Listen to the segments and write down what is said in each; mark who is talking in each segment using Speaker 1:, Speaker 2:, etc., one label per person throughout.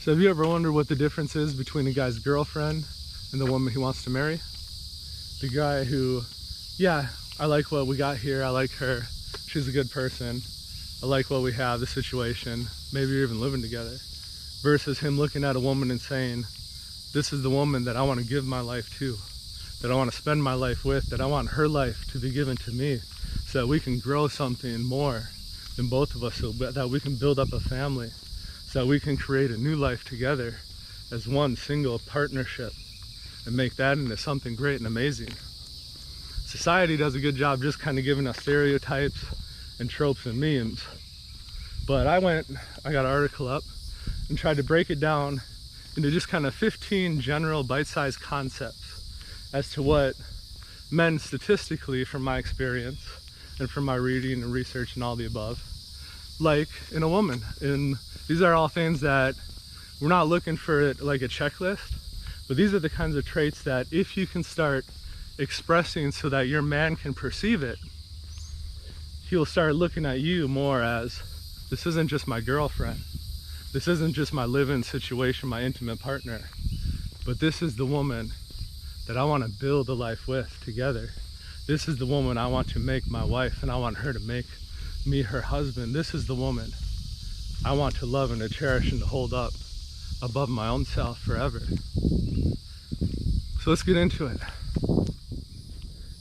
Speaker 1: So have you ever wondered what the difference is between a guy's girlfriend and the woman he wants to marry? The guy who, yeah, I like what we got here, I like her, she's a good person, I like what we have, the situation, maybe you're even living together. Versus him looking at a woman and saying, this is the woman that I want to give my life to, that I want to spend my life with, that I want her life to be given to me, so that we can grow something more than both of us, so that we can build up a family, so that we can create a new life together as one single partnership and make that into something great and amazing. Society does a good job just kind of giving us stereotypes and tropes and memes. But I got an article up and tried to break it down into just kind of 15 general bite-sized concepts as to what men statistically, from my experience and from my reading and research and all the above, like in a woman. And these are all things that we're not looking for it like a checklist, but these are the kinds of traits that if you can start expressing so that your man can perceive it, he'll start looking at you more as, this isn't just my girlfriend, this isn't just my live-in situation, my intimate partner, but this is the woman that I want to build a life with together. This is the woman I want to make my wife, and I want her to make me her husband. This is the woman I want to love and to cherish and to hold up above my own self forever. So let's get into it.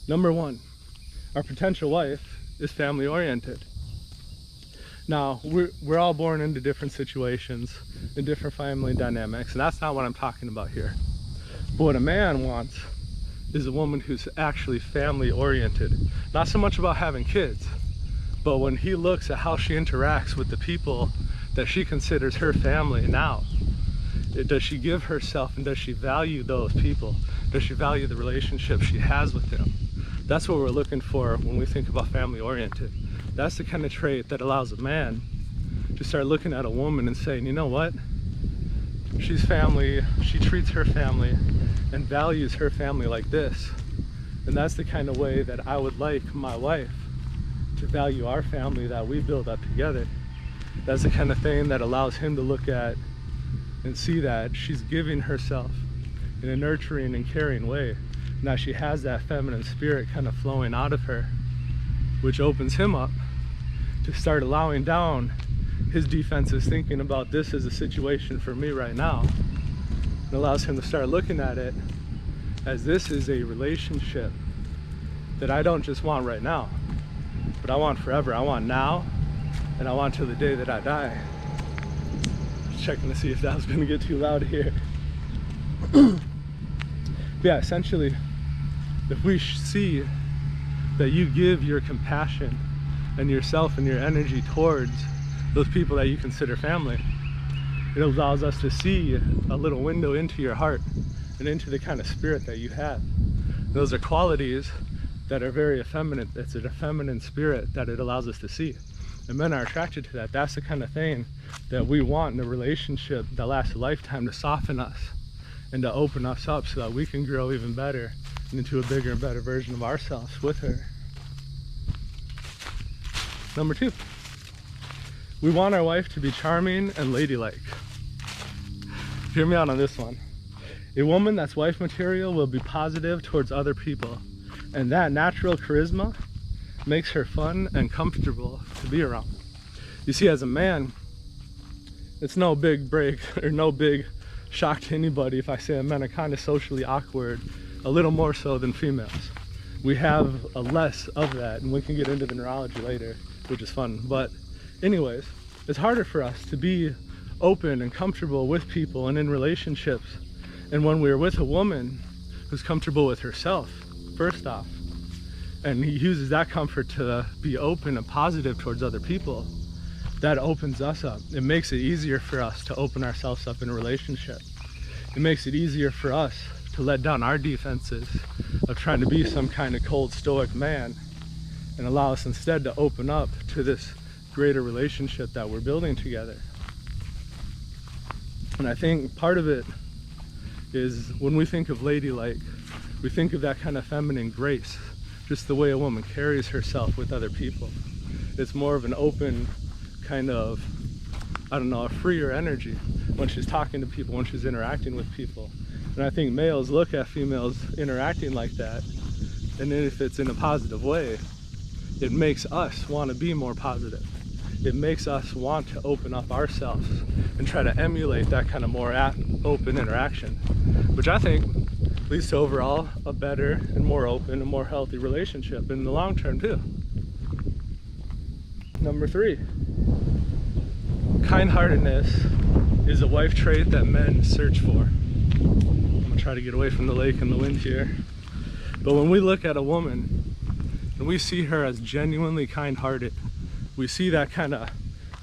Speaker 1: Number one, our potential wife is family oriented. Now, we're all born into different situations and different family dynamics, and that's not what I'm talking about here. But what a man wants is a woman who's actually family oriented. Not so much about having kids, but when he looks at how she interacts with the people that she considers her family now, does she give herself and does she value those people? Does she value the relationship she has with them? That's what we're looking for when we think about family oriented. That's the kind of trait that allows a man to start looking at a woman and saying, you know what? She's family, she treats her family and values her family like this. And that's the kind of way that I would like my wife to value our family that we build up together. That's the kind of thing that allows him to look at and see that she's giving herself in a nurturing and caring way. Now she has that feminine spirit kind of flowing out of her, which opens him up to start allowing down his defenses, thinking about this as a situation for me right now. It allows him to start looking at it as this is a relationship that I don't just want right now, but I want forever. I want now, and I want till the day that I die. Just checking to see if that was gonna get too loud here. Yeah, essentially, if we see that you give your compassion and yourself and your energy towards those people that you consider family, it allows us to see a little window into your heart and into the kind of spirit that you have. Those are qualities that are very effeminate. It's a feminine spirit that it allows us to see. And men are attracted to that. That's the kind of thing that we want in a relationship that lasts a lifetime, to soften us and to open us up so that we can grow even better and into a bigger and better version of ourselves with her. Number two, we want our wife to be charming and ladylike. Hear me out on this one. A woman that's wife material will be positive towards other people, and that natural charisma makes her fun and comfortable to be around. You see, as a man, it's no big break or no big shock to anybody if I say men are kind of socially awkward, a little more so than females. We have a less of that, and we can get into the neurology later, which is fun. But anyways, it's harder for us to be open and comfortable with people and in relationships. And when we're with a woman who's comfortable with herself, first off, and he uses that comfort to be open and positive towards other people, that opens us up. It makes it easier for us to open ourselves up in a relationship. It makes it easier for us to let down our defenses of trying to be some kind of cold, stoic man, and allow us instead to open up to this greater relationship that we're building together. And I think part of it is when we think of ladylike, we think of that kind of feminine grace, just the way a woman carries herself with other people. It's more of an open kind of, I don't know, freer energy when she's talking to people, when she's interacting with people. And I think males look at females interacting like that, and then if it's in a positive way, it makes us want to be more positive. It makes us want to open up ourselves and try to emulate that kind of more open interaction, which I think leads to overall a better and more open and more healthy relationship in the long term too. Number 3, kind-heartedness is a wife trait that men search for. I'm gonna try to get away from the lake and the wind here. But when we look at a woman and we see her as genuinely kind-hearted, we see that kind of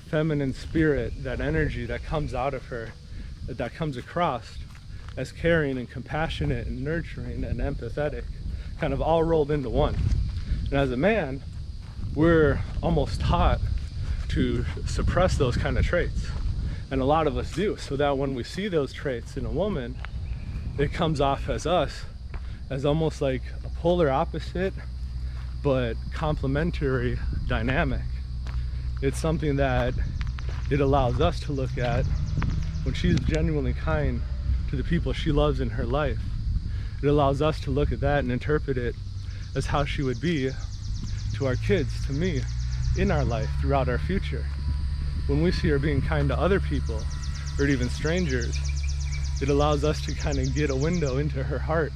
Speaker 1: feminine spirit, that energy that comes out of her, that comes across as caring and compassionate and nurturing and empathetic, kind of all rolled into one. And as a man, we're almost taught to suppress those kind of traits. And a lot of us do, so that when we see those traits in a woman, it comes off as us as almost like a polar opposite, but complementary dynamic. It's something that it allows us to look at when she's genuinely kind to the people she loves in her life. It allows us to look at that and interpret it as how she would be to our kids, to me, in our life throughout our future. When we see her being kind to other people, or even strangers, it allows us to kind of get a window into her heart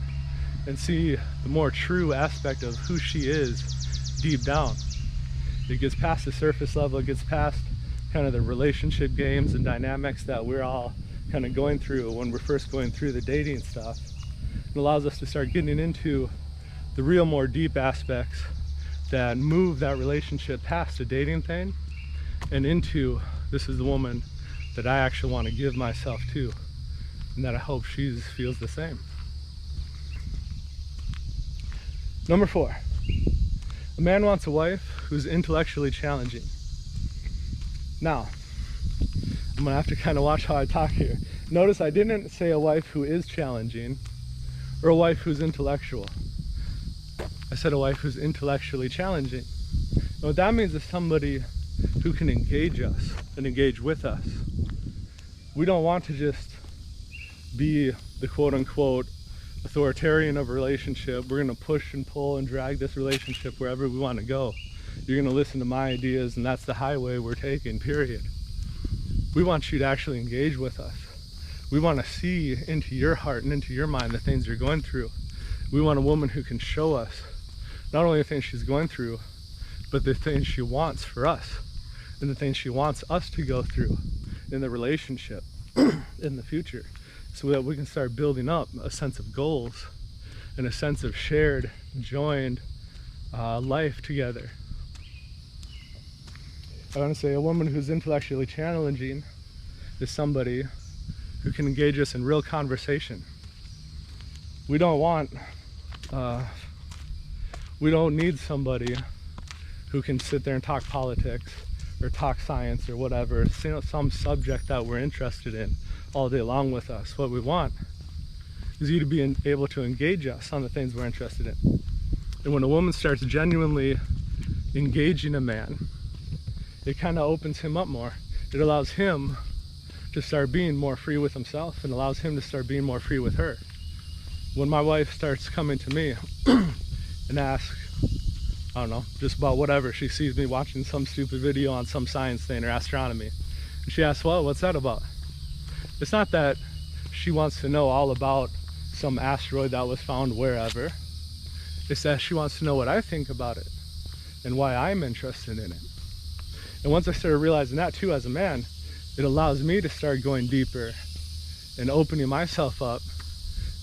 Speaker 1: and see the more true aspect of who she is deep down. It gets past the surface level, it gets past kind of the relationship games and dynamics that we're all kind of going through when we're first going through the dating stuff. It allows us to start getting into the real more deep aspects that move that relationship past the dating thing and into, this is the woman that I actually want to give myself to, and that I hope she feels the same. Number 4, a man wants a wife who's intellectually challenging. Now, I'm gonna have to kind of watch how I talk here. Notice I didn't say a wife who is challenging or a wife who's intellectual. I said a wife who's intellectually challenging. And what that means is somebody who can engage us and engage with us. We don't want to just be the quote-unquote authoritarian of a relationship. We're gonna push and pull and drag this relationship wherever we want to go. You're gonna listen to my ideas and that's the highway we're taking, period. We want you to actually engage with us. We want to see into your heart and into your mind the things you're going through. We want a woman who can show us not only the things she's going through, but the things she wants for us and the things she wants us to go through in the relationship in the future, so that we can start building up a sense of goals and a sense of shared, joined life together. I want to say a woman who's intellectually challenging is somebody who can engage us in real conversation. We don't need somebody who can sit there and talk politics or talk science or whatever, some subject that we're interested in all day long with us. What we want is you to be able to engage us on the things we're interested in. And when a woman starts genuinely engaging a man, it kind of opens him up more. It allows him to start being more free with himself and allows him to start being more free with her. When my wife starts coming to me and asks, I don't know, just about whatever, she sees me watching some stupid video on some science thing or astronomy, and she asks, well, what's that about? It's not that she wants to know all about some asteroid that was found wherever. It's that she wants to know what I think about it and why I'm interested in it. And once I started realizing that too as a man, it allows me to start going deeper and opening myself up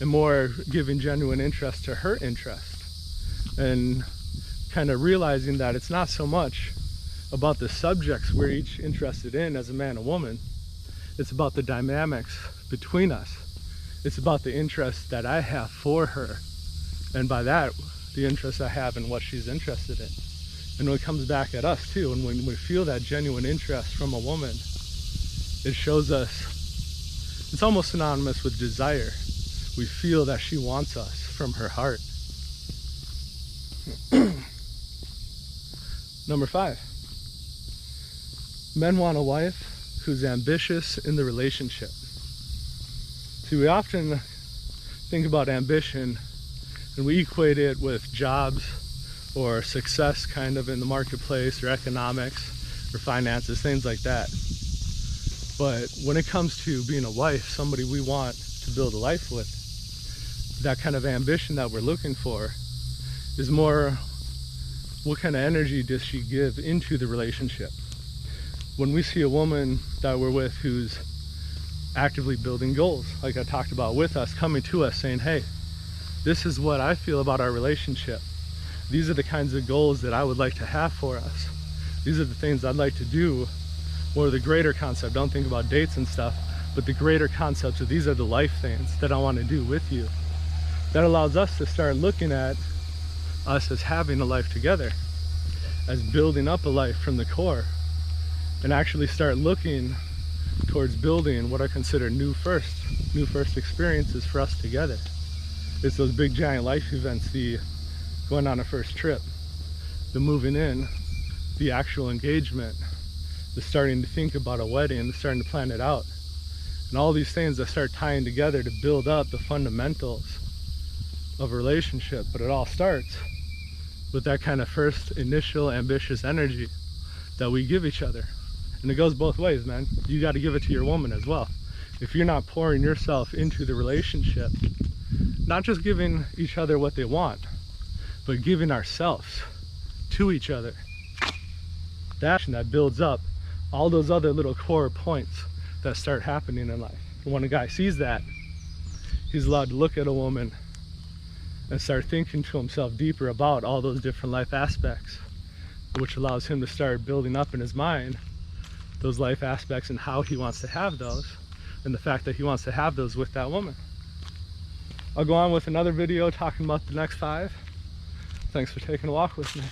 Speaker 1: and more giving genuine interest to her interest, and kind of realizing that it's not so much about the subjects we're each interested in as a man and woman. It's about the dynamics between us. It's about the interest that I have for her, and by that, the interest I have in what she's interested in. And when it comes back at us too, and when we feel that genuine interest from a woman, it shows us, it's almost synonymous with desire. We feel that she wants us from her heart. Number 5, men want a wife who's ambitious in the relationship. See, we often think about ambition and we equate it with jobs or success kind of in the marketplace or economics or finances, things like that. But when it comes to being a wife, somebody we want to build a life with, that kind of ambition that we're looking for is more, what kind of energy does she give into the relationship? When we see a woman that we're with who's actively building goals, like I talked about with us, coming to us saying, hey, this is what I feel about our relationship. These are the kinds of goals that I would like to have for us. These are the things I'd like to do, or the greater concept. Don't think about dates and stuff, but the greater concepts of these are the life things that I want to do with you. That allows us to start looking at us as having a life together, as building up a life from the core, and actually start looking towards building what are considered new first experiences for us together. It's those big giant life events, the going on a first trip, the moving in, the actual engagement, the starting to think about a wedding, the starting to plan it out, and all these things that start tying together to build up the fundamentals of a relationship. But it all starts with that kind of first initial ambitious energy that we give each other. And it goes both ways, man. You got to give it to your woman as well. If you're not pouring yourself into the relationship, not just giving each other what they want, but giving ourselves to each other, that builds up all those other little core points that start happening in life. And when a guy sees that, he's allowed to look at a woman and start thinking to himself deeper about all those different life aspects, which allows him to start building up in his mind those life aspects and how he wants to have those, and the fact that he wants to have those with that woman. I'll go on with another video talking about the next 5. Thanks for taking a walk with me.